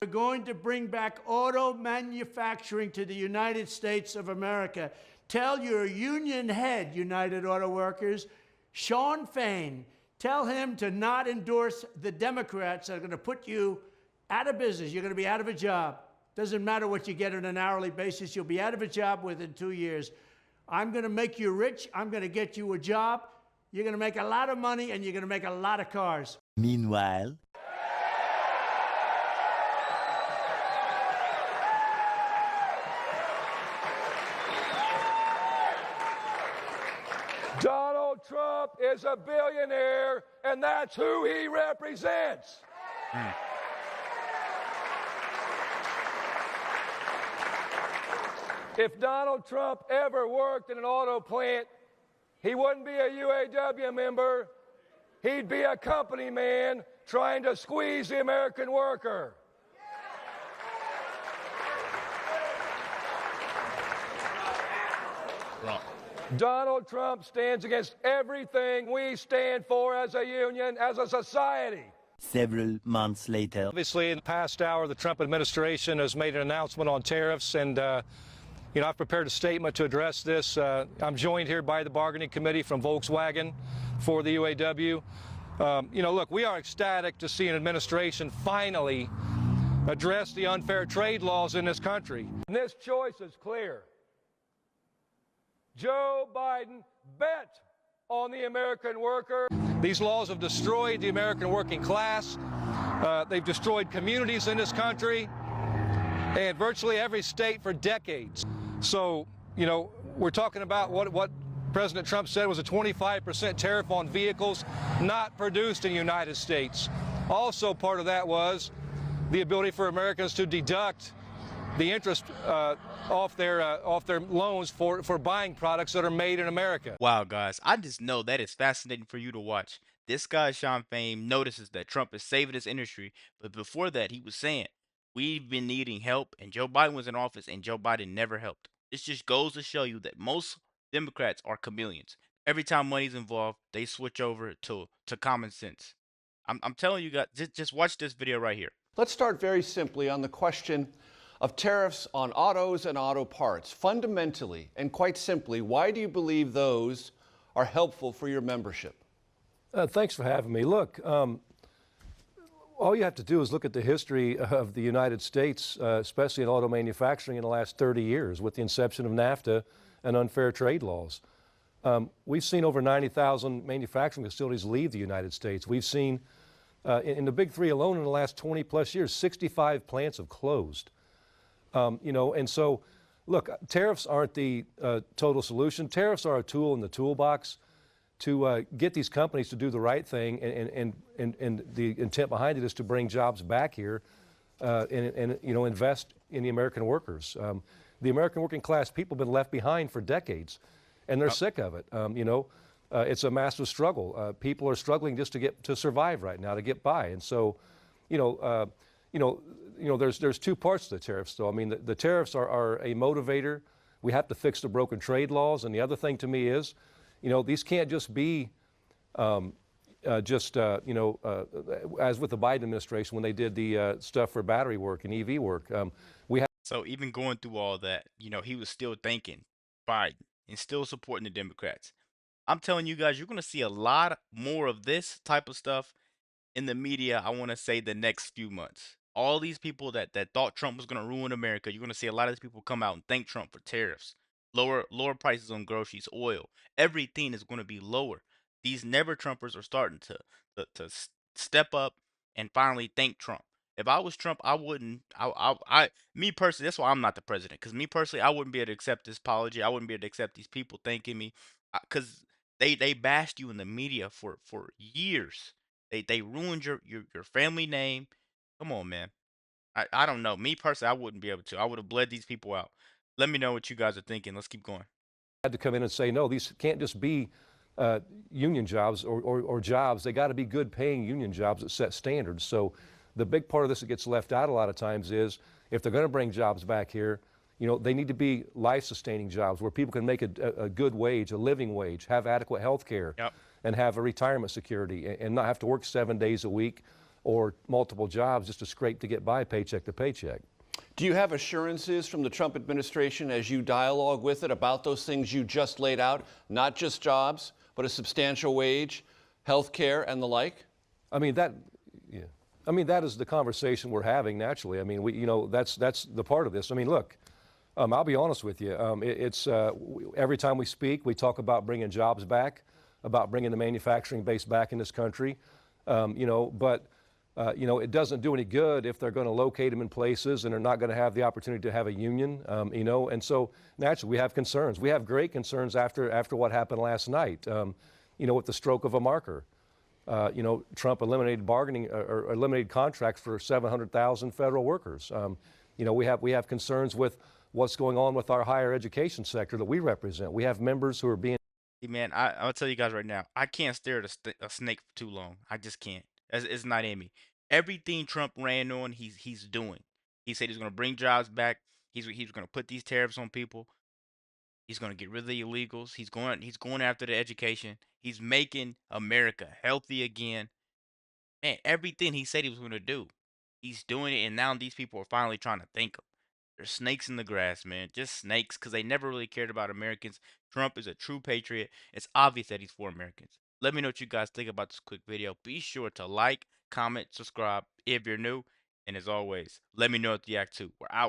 We're going to bring back auto manufacturing to the United States of America. Tell your union head, United Auto Workers, Sean Fain, tell him to not endorse the Democrats that are going to put you out of business. You're going to be out of a job. Doesn't matter what you get on an hourly basis. You'll be out of a job within 2 years. I'm going to make you rich. I'm going to get you a job. You're going to make a lot of money, and you're going to make a lot of cars. Meanwhile, Donald Trump is a billionaire, and that's who he represents. If Donald Trump ever worked in an auto plant, he wouldn't be a UAW member. He'd be a company man trying to squeeze the American worker. Wrong. Donald Trump stands against everything we stand for as a union, as a society. several months later. Obviously, in the past hour, the Trump administration has made an announcement on tariffs, and I've prepared a statement to address this. I'm joined here by the bargaining committee from Volkswagen for the UAW. Look, we are ecstatic to see an administration finally address the unfair trade laws in this country. And this choice is clear. Joe Biden bet on the American worker. These laws have destroyed the American working class. They've destroyed communities in this country and virtually every state for decades. So, we're talking about what President Trump said was a 25% tariff on vehicles not produced in the United States. Also part of that was the ability for Americans to deduct the interest off their loans for buying products that are made in America. Wow, guys, I just know that is fascinating for you to watch. This guy, Sean Fain, notices that Trump is saving this industry, but before that, he was saying, we've been needing help, and Joe Biden was in office, and Joe Biden never helped. This just goes to show you that most Democrats are chameleons. Every time money's involved, they switch over to common sense. I'm telling you guys, just watch this video right here. Let's start very simply on the question of tariffs on autos and auto parts. Fundamentally and quite simply, why do you believe those are helpful for your membership? Thanks for having me. Look, all you have to do is look at the history of the United States, especially in auto manufacturing in the last 30 years with the inception of NAFTA and unfair trade laws. We've seen over 90,000 manufacturing facilities leave the United States. We've seen, in the big three alone in the last 20 plus years, 65 plants have closed. And so, look, tariffs aren't the total solution. Tariffs are a tool in the toolbox to get these companies to do the right thing, and the intent behind it is to bring jobs back here and invest in the American workers. The American working class people have been left behind for decades, and they're sick of it. It's a massive struggle. People are struggling just to survive right now, to get by, and so, there's two parts to the tariffs, though. I mean, the tariffs are a motivator. We have to fix the broken trade laws. And the other thing to me is, these can't just be as with the Biden administration when they did the stuff for battery work and EV work. So even going through all that, he was still thanking Biden and still supporting the Democrats. I'm telling you guys, you're going to see a lot more of this type of stuff in the media, I want to say, the next few months. All these people that thought Trump was going to ruin America, you're going to see a lot of these people come out and thank Trump for tariffs, lower prices on groceries, oil. Everything is going to be lower. These never-Trumpers are starting to step up and finally thank Trump. If I was Trump, I wouldn't. Me personally, that's why I'm not the president. Because me personally, I wouldn't be able to accept this apology. I wouldn't be able to accept these people thanking me, because they bashed you in the media for years. They ruined your family name. Come on, man. I don't know. Me personally, I wouldn't be able to. I would have bled these people out. Let me know what you guys are thinking. Let's keep going. Had to come in and say, no, these can't just be union jobs or jobs. They got to be good paying union jobs that set standards. So the big part of this that gets left out a lot of times is, if they're going to bring jobs back here, they need to be life-sustaining jobs where people can make a good wage, a living wage, have adequate health care, Yep. and have a retirement security, and not have to work 7 days a week or multiple jobs just to scrape to get by paycheck to paycheck. Do you have assurances from the Trump administration as you dialogue with it about those things you just laid out, not just jobs, but a substantial wage, health care, and the like? I mean, that is the conversation we're having naturally. I mean, that's the part of this. I mean, look, I'll be honest with you. Every time we speak, we talk about bringing jobs back, about bringing the manufacturing base back in this country. But it doesn't do any good if they're going to locate them in places and they're not going to have the opportunity to have a union. And so naturally we have concerns. We have great concerns after what happened last night. With the stroke of a marker. Trump eliminated bargaining or eliminated contracts for 700,000 federal workers. We have concerns with what's going on with our higher education sector that we represent. We have members who are being. Hey, man, I'll tell you guys right now, I can't stare at a snake for too long. I just can't. It's not in me. Everything Trump ran on, he's doing. He said he's going to bring jobs back. He's going to put these tariffs on people. He's going to get rid of the illegals. He's going after the education. He's making America healthy again. Man, everything he said he was going to do, he's doing it. And now these people are finally trying to think of. There's snakes in the grass, man. Just snakes, because they never really cared about Americans. Trump is a true patriot. It's obvious that he's for Americans. Let me know what you guys think about this quick video. Be sure to like, comment, subscribe if you're new. And as always, let me know at the Act 2. We're out.